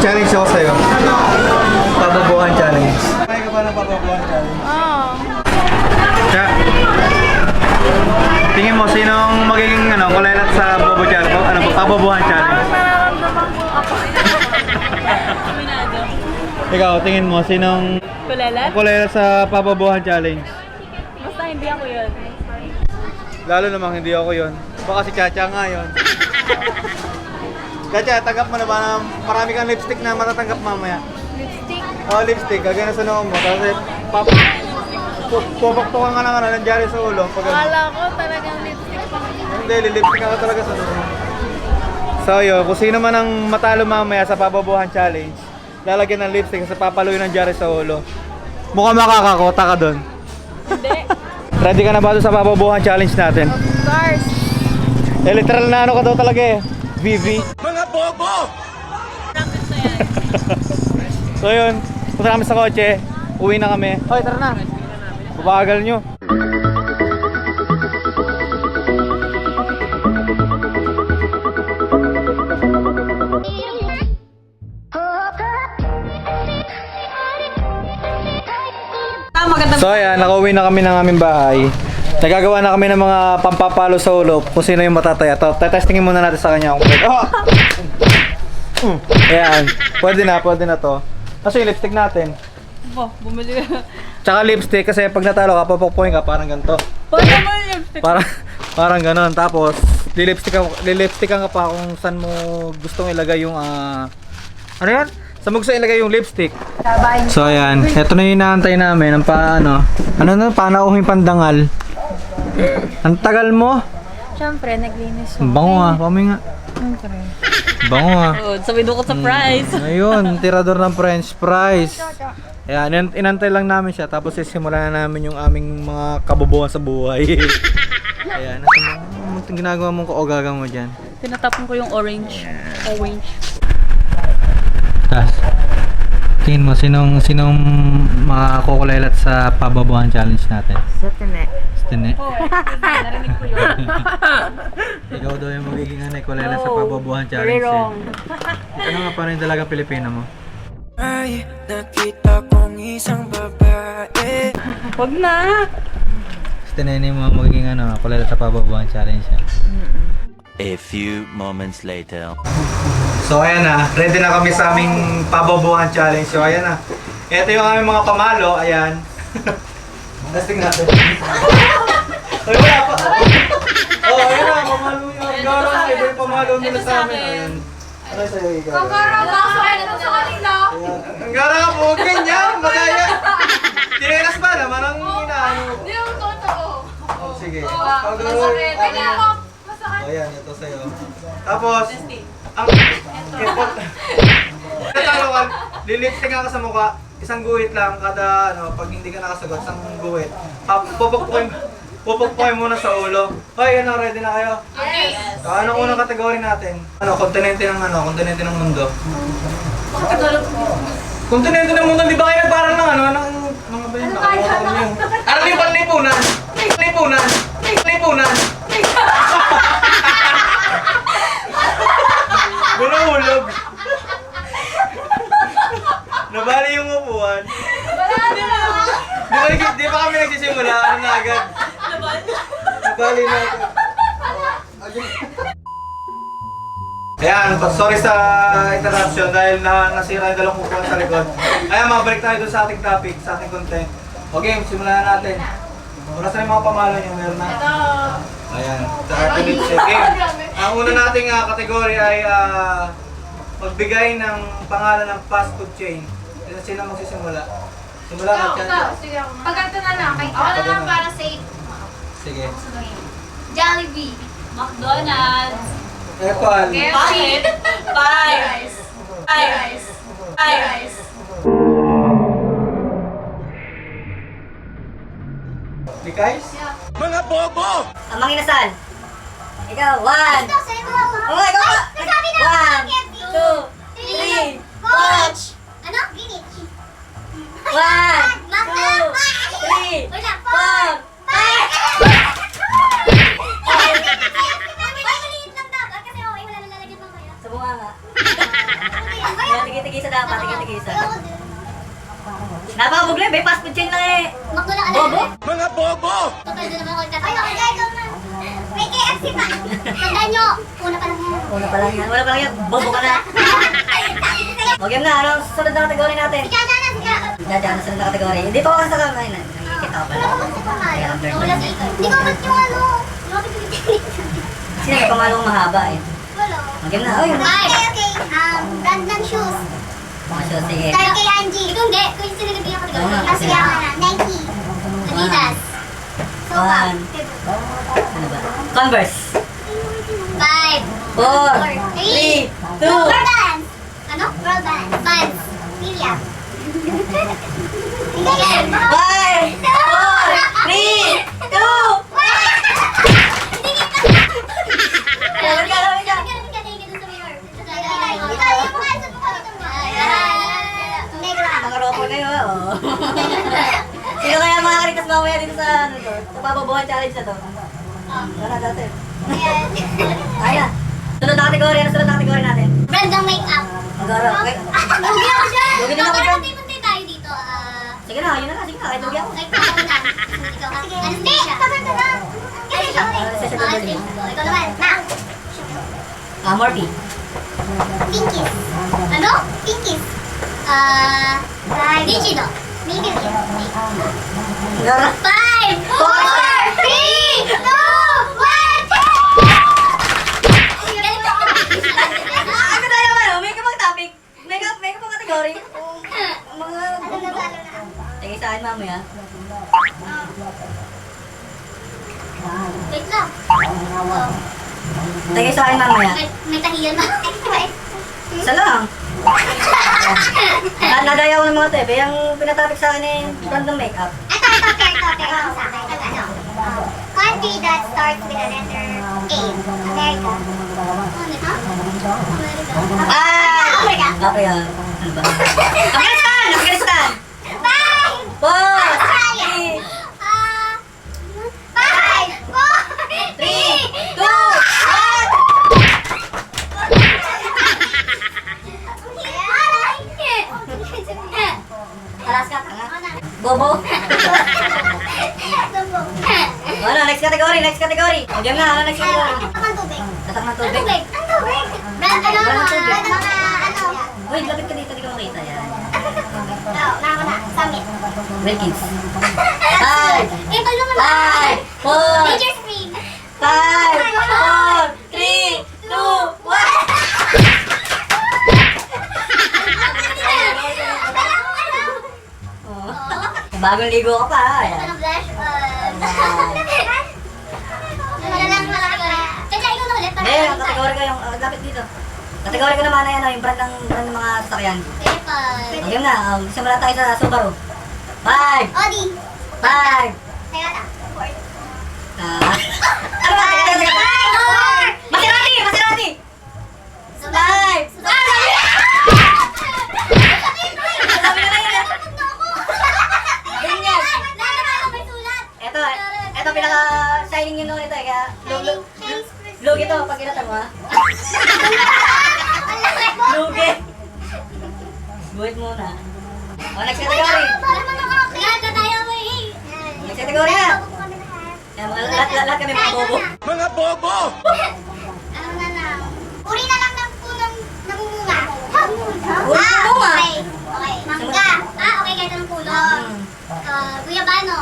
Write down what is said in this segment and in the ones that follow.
Challenge ako sa'yo. Pababuhan challenge. Kaya ka ba ng pababuhan challenge? Oo. Kaya, tingin mo, sinong magiging kulelat sa bobo challenge? Pababuhan challenge? Parang nararamdaman ko ako. Ikaw, tingin mo, sinong Kulelat? kulelat sa pababuhan challenge? Basta hindi ako yun. Lalo namang hindi ako yon. Baka si Chacha nga yon. Chacha, tanggap mo na ba na marami kang lipstick na matatanggap mamaya? Lipstick? Oh, lipstick. Gagana sa noo mo. Kasi pupuktukan ka na nandiyan sa ulo. Akala ko talagang lipstick pa. Hindi, lilipstick ka talaga sa noo. So yun, kung sino man ang matalo mamaya sa pababuhan challenge, lalagyan ng lipstick kasi papaluin ng jari sa ulo. Mukhang makakakota ka doon. Hindi. Ready ka na ba doon sa pababuhan challenge natin? Of course. Literal na ka daw talaga eh. VV. Mga bobo! Practice na yan. So yun, punta kami sa kotse. Uwi na kami. Hoy, tara na. Babagal nyo. So ayan, nakauwi na kami ng aming bahay. Nagagawa na kami ng mga pampapalo sa ulo kung sino yung matataya. Testingin muna natin sa kanya kung pwede. Ayan, pwede na to. Kasi yung lipstick natin. Bumili ka. Tsaka lipstick kasi pag natalo ka, papukpuin ka parang ganito. Paano naman yung lipstick? Parang ganon. Tapos, lilipstickan ka pa kung saan mo gustong ilagay yung ano yan? Saan mo gusto ilagay yung lipstick? So ayan, eto na yung inaantay namin ang panauhing pandangal. Ang tagal mo? Siyempre, naglinis Bango nga, pamay nga. Siyempre. Bango nga. Oh, sabi ko sa price. Ayun, tirador ng french fries. Ayan, inantay lang namin siya. Tapos sisimulan na namin yung aming mga kabubuhan sa buhay. Ayan, anong ginagawa mong kaogagang mo dyan? Tinatapon ko yung orange. Orange. Tas, tingin mo, sinong makakukulelat sa pababuhan challenge natin? Sa tine. Tine? Narinig ko yun. Ikaw daw yung magiging kulelat sa pababuhan challenge. Very wrong. Ano nga pa rin talaga Pilipino mo? Ay, nakita kong isang babae. Huwag na. Tinene mo magiging kulelat sa pababuhan challenge. A few moments later. So ayan na, ready na kami sa aming pababuhan challenge. So ayan na. Ito yung aming mga pamalo, ayan. Testing natin. Ay, wala pa. Oh, ayan na, pamalo yung gara. Iba yung pamalo nila sa amin. Ayan. Ano sa'yo, Ikaw? Ang sa kanila. Ang gara ka po, ganyan, magaya. Tinelas ba naman ang inaano? Hindi yung totoo. Oh, sige. Masakit. Kaya ako. Masakit. Ayan, ito sa'yo. Tapos, ang effort. Natalawan, lilipstick ka sa mukha. Isang guhit lang kada pag hindi ka nakasagot, isang guhit. Pupukpukin muna sa ulo. Hoy, ready na kayo? Yes. So, anong unang kategory natin? Kontinente ng mundo. Kontinente ng mundo, di ba kayo parang ng mga ba yun? Ano yung panlipunan? Lipunan! Bulong-hulog. Nabali yung upuan. Di ba kami nagsisimula? Ano na agad? Nabali na agad. Ayan, sorry sa interruption dahil nasira yung dalawang upuan sa likod. Ayan, mabalik tayo doon sa ating topic, sa ating content. Okay, simulan na natin. Wala sa yung mga pamalo nyo, meron na? Ayan, sa Artulite Game. Ang una nating kategory ay magbigay ng pangalan ng fast food chain. Sino magsisimula? Simula ka, Chacha. Pagkanto na lang. Ako na lang para safe. Sige. Jollibee. McDonald's. Epal. Bakit? Five. Likais? Mga bobo! Amang inasal. Ikaw, one. Ito, sa'yo ko ako. Oh, ikaw pa. Nasabi na ako. One, KFC. two, 3, Coach. Ano? Greenwich. One, Basta. two, three, Wala. 4, 5. Maliit lang dapat kasi okay, wala na lalagyan mamaya. Sa bunga nga. Kaya tigi-tigisa dapat, tigi-tigisa. Napakabugle, may fast food chain lang eh. Makdo lang Bobo? Mga bobo! Total din naman ako Ay, okay, ikaw na. May KFC pa. Tandaan nyo, una pa lang yan. Wala pa lang yan, bobo ka na. O game na, anong susunod na kategory natin? Sika na, sika. Dadaan na sunod na kategory. Hindi pa ako sa kamay na. Nakikita ko Wala ko pala. ba sa pangalan? Kaya under Wala na. sa Hindi ko ba't yung ano? Lapit ko dito. Sino may pamalong mahaba eh. Wala. O game na, oy. Okay, okay. Brand ng shoes. Mga shoes, sige. Start kay Angie. Ikaw hindi. Ikaw yung sinilibigyan ko. Oo nga, Kasi sige. ako na. Nike. Adidas. Sofa. One. Ano ba? Converse. 5. 4, 3, 2. Girl bands. Ano? Girl bands. Bands. Media. Sige. 5, 4, 3, 2. Mga ropo na yun, oh. Sino kaya makakalitas mamaya dito sa ano to? Sa bababuhan challenge na to? Wala dati. Ay na. Sunod na kategory, ano sunod na kategory natin? Brand ng makeup. Magaro, okay? Lugi ako dyan. Lugi din ako dyan. Puntay tayo dito. Sige na, yun na nga, sige na, kahit lugi ako. Kahit ikaw na. Ikaw. Sige. Hindi, kapag ka na. Kasi ikaw. Ikaw naman. Na. Morphe. Pinkies. Ano? Pinkies. Digido. Maybelline. Magaro. 5, 4, 3, 2, 1. Ano tayo ba? Makeup ang topic. Makeup ang kategory. Mga... Sige sa akin mamaya. Wait lang. Sige sa akin mamaya. May tahiyan na. Isa lang. Nadayaw ng mga tebe. Yung pinatopic sa akin eh, brand ng makeup. Ito sa akin. Country that starts with a letter A. America. America? America. Okay, ano ba? Afghanistan! Afghanistan! 5, 4, 3, 2, 1! Alaska, tanga. Bobo. Ano, next category, next category. O, diyan na, ano next category? Tatak ng tubig. Brand mga ano. Uy, lapit ka dito, di ka makita yan. Summit. Wilkins. 5, Eh, pag naman 5, 4, Major screen. 5, 4, 3, 2, 1! Oh. Bagong ligo ka pa, ha? Ayan. Ano blush on? Wala lang kategory. Kaya ikaw na ulit. Eh, ang kategory ko yung, lapit dito. Kategory ko naman na yan, yung brand ng mga sasakyan. Purple. Ayun na, simula tayo sa Subaru. 5, Audi. 5, Toyota. ano ba? Maserati! Maserati! 5! Sabi na lang yun, Ganyan. Ito pinaka-shining yun nung ito eh, kaya lugi to pag kinatan mo ha. Lugi. Buhit muna. O, next category. Next category na. Lahat kami mga bobo. Mga bobo! Ano na lang? Uri na lang ng punong namumunga. Uri ng bunga? Okay. Mangga. Okay, kahit anong puno. Guyabano.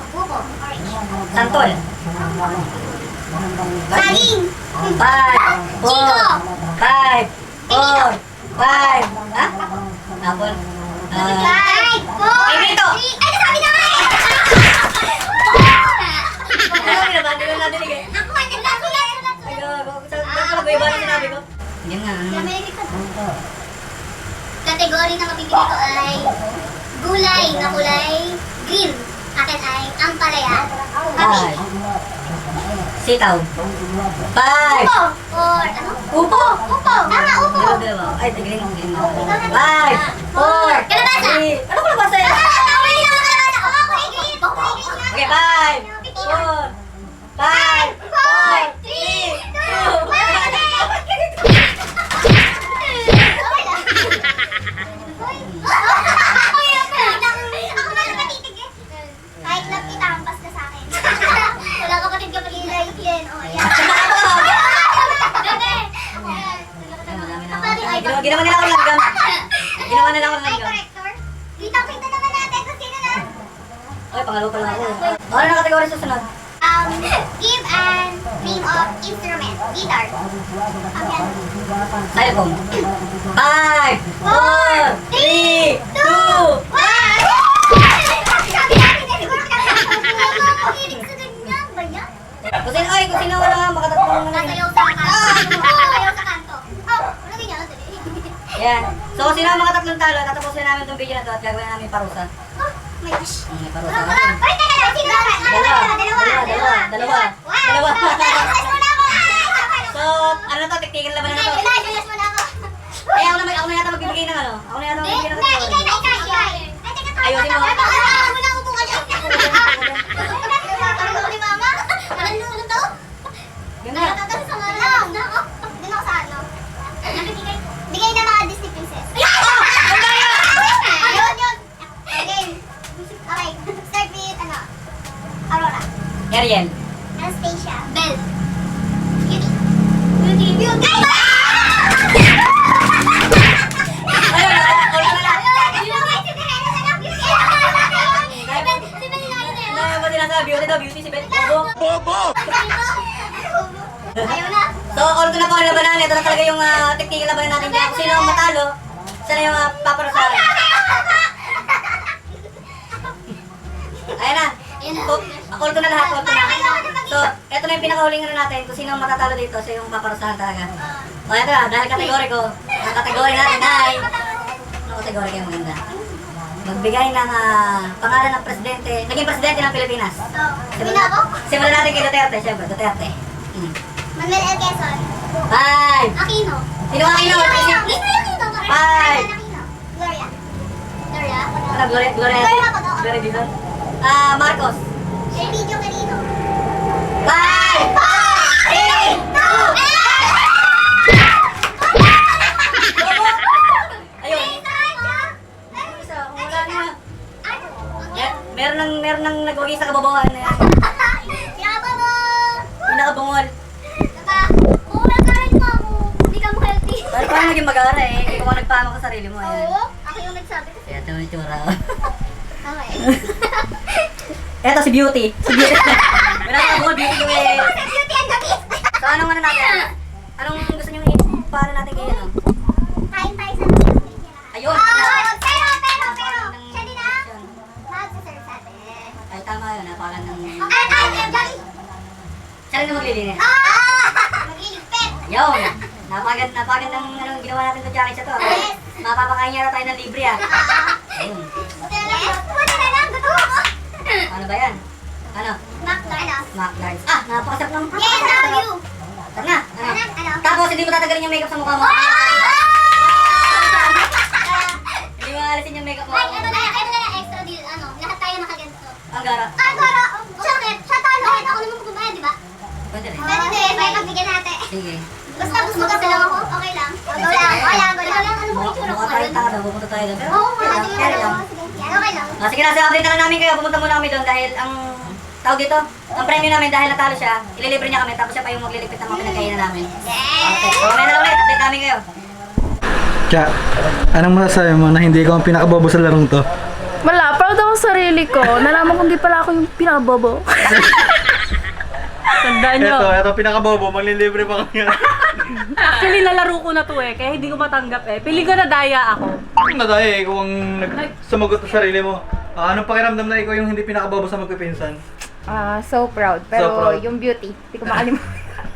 Buko. Orange. Santol. Saging. 5, 4, 5, 4, 5. Ha? Apple. 5, 4, 3. Ay, nasabi na nga eh! Ano na ba? Hindi na natin eh. Ako nga, nagkasulat. Ay, saan pala ba iba na sinabi ko? Yan nga. Kategory na mabibili ko ay gulay na kulay green. Akin ay ampalaya. Kapi. Sitaw. 5, Upo. Or ano? Upo. Upo. Tama, upo. Dalawa. Ay, tigilin mo. 5, 4, Kalabasa. 3. Ano kalabasa yan? Kulay na kalabasa. Oo, kulay green. Kulay green na. Okay, 5, 4, 5, 4, 3, 2, 1. Ginawa nila akong langgam. Ginawa nila akong Ay, langgam. corrector. Kita naman natin kung sino na. Ay, pangalo pa lang ako. Ano na kategory sa sunod? Give an name of instrument. Guitar. Ang yan. Xylophone. 5, 4, 3, 2, 1! Sabi natin na siguro makinig sa ganyan ba yan? Kung sino wala makatatlong na Nasayaw sa kanto. Nasayaw sa kanto. Oh, ano ganyan? Yan. So kung sino ang mga tatlong talo, tatapusin namin itong video na to at gagawin namin parusa. Oh, my gosh. May parusa. Ay, teka lang. Sino na? Dalawa. Ayos muna ako. So, ano na to? Tiktikin laban na to. Ayos muna ako. Eh, ako na yata magbibigay ng ano? Ako na yata magbibigay ng Ikaw kategory. na. Ay, teka. Ayusin mo. Ay, muna ako buka dyan. Ano ni Mama? Ano to? Yun na. Doon ako sa ano. Bigay na mga Disney princess. Yun. Again. Okay. Start with ano? Aurora. Ariel. Anastasia. Belle. Beauty. Ayun, ulit na lang. Ano ba sinasabi? Beauty si Beth. Bobo. Bobo! Ayaw na. So, all ko na po ang labanan. Ito na talaga yung tiktikin labanan natin dyan. Kung sino ang matalo, siya na yung paparusahan. Ayan na. All ko na lahat. All ko na. So, ito na yung pinakahuling ano natin. Kung sino ang matatalo dito, siya yung paparusahan talaga. O, ito na. Dahil kategori ko. Ang kategori natin ay... Ano kategori kayo maganda? Magbigay ng pangalan ng presidente. Naging presidente ng Pilipinas. Sino ako? Simulan natin kay Duterte, syempre. Duterte. Manuel L. Quezon. 5. Aquino. Sino ang Aquino? Aquino. Five. Gloria. Gloria? Ano, Gloria? Gloria Dizon? Marcos. Video Carino. 5, 4, 3, 2, ayun. Isa, wala na. Meron nang nagwagi sa kababawan na yan. Yaba mo! Pinakabungol. Saka, uulan ka rin mo ako. Hindi ka mo healthy. Paano naging mag-aara eh? Ikaw ang nagpama sa sarili mo. Ayan. Oo, ako yung nagsabi kasi. Kaya ito yung tsura. Okay. Eto si Beauty. Si Beauty. Meron ka bungol Beauty ko eh. Sa beauty and the beast. So anong ano natin? Anong gusto nyo i-para natin kayo? Ano? Kain tayo sa mga. Ayun! Pero, siya din ang mag-serve sa atin. Ay, tama yun. Napakan ng... Jolly. Siya rin na maglilinis. Magliligpit. Ayun! Napakan ng anong ginawa natin sa challenge ito. Yes. Mapapakain niya na tayo ng libre ah. Ayun. Buti na lang, gusto ko. Ano ba yan? Ano? McDonald's. McDonald's. Ah! Napakasarap ng... Yes, love you. Tara na! Ano? Tapos hindi mo tatanggalin yung makeup sa mukha mo. Hindi mo alisin yung makeup mo. Ay, ito na lang, extra deal. Ano, lahat tayo nakaganto. Ang gara. Ay, Gora, bakit? Siya talo. Ako naman magbabayad, di ba? Pwede rin. Pwede din, may pagbigyan natin. Sige. Basta gusto lang ako, okay lang. Go lang. Ano mo itsura ko Mukha tayo ngayon? taka daw. Pupunta tayo doon. Pero Oo, okay lang. sige Carry lang. lang. Okay lang. Sige na, sa update na lang namin kayo. Pumunta muna kami doon dahil ang tawag dito, ang premyo namin dahil natalo siya, ililibre niya kami tapos siya pa yung magliligpit ng mga pinagkainan namin. Okay, so mamaya na lang ulit, update namin kayo. Kaya, anong masasabi mo na hindi ko ang pinakabobo sa larong to? Wala, proud ako sa sarili ko. Nalaman ko hindi pala ako yung pinakabobo. Tandaan nyo. Ito pinakabobo, maglilibre pa kami. Actually, nalaro ko na to eh, kaya hindi ko matanggap eh. Pili ka na daya ako. Nadaya, ikaw ang sumagot sa sarili mo. Anong pakiramdam na ikaw yung hindi pinakabobo sa magpipinsan? So proud. Pero So proud. yung beauty, hindi ko makalimutan.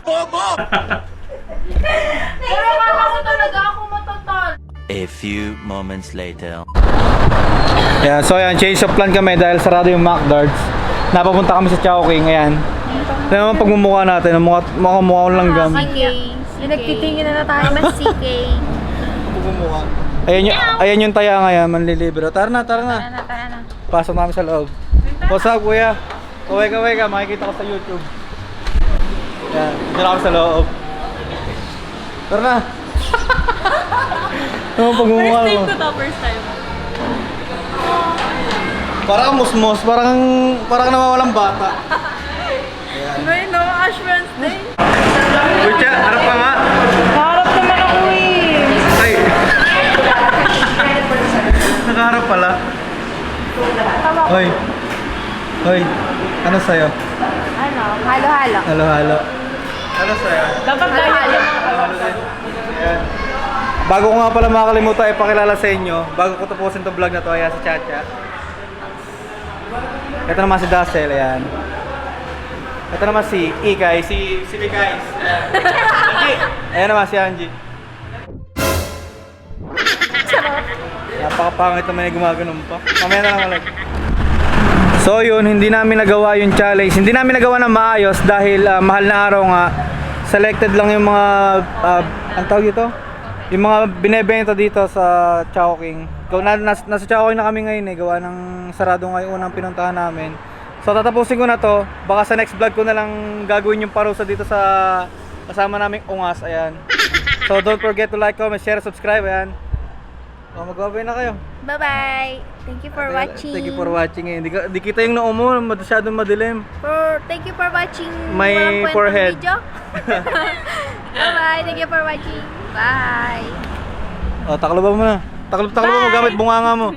Bobo! Pero kala ko talaga ako matatal. A few moments later. Yeah, so ayan, change of plan kami dahil sarado yung McDonald's. Napapunta kami sa Chowking, ayan. Tignan mo pagmumukha natin, mukha ko lang gam. CK. Yung nagtitingin na tayo mas CK. Pagmumukha. Ayan yung taya ngayon, manlilibre. Tara na. Tara na. Pasok namin sa loob. What's up, kuya? Kaway ka, makikita ko sa YouTube. Yan, dito na kami sa loob. Tara na. Ano pagmumukha mo? First time. Parang musmos, parang nawawalang bata. May no, Ash Wednesday. Kuya, harap ka nga. Harap naman ako eh. Ay, Hoy. Hoy. Ano sa'yo? Ano? Halo-halo. Halo-halo. Ano sa'yo? Dapat dahil yung mga Halo-halo din. Ayan. Bago ko nga pala makalimutan ipakilala sa inyo, bago ko tapusin itong vlog na to, ayan si Chacha. Ito naman si Dazzle, ayan. Ito naman si Ikay, si Bigay. Angie. Ayan naman si Angie. Napakapangit naman yung gumaganon pa. Mamaya na lang ulit. So yun, hindi namin nagawa yung challenge. Hindi namin nagawa ng maayos dahil mahal na araw nga. Selected lang yung mga, ang tawag dito? Yung mga binebenta dito sa Chowking. Nasa Chowking na kami ngayon gawa ng sarado nga yung unang pinuntahan namin. So tatapusin ko na to. Baka sa next vlog ko na lang gagawin yung parusa dito sa kasama naming ungas. Ayan. So don't forget to like, comment, share, subscribe. Ayan. O, mag-babay na kayo. Bye-bye. Thank you for watching. Thank you for watching. Hindi kita yung noo mo, masyadong madilim. Thank you for watching. May Walang kwentang forehead. video. Bye-bye. Thank you for watching. Bye. O, taklo ba mo na? Taklo mo gamit bunganga mo.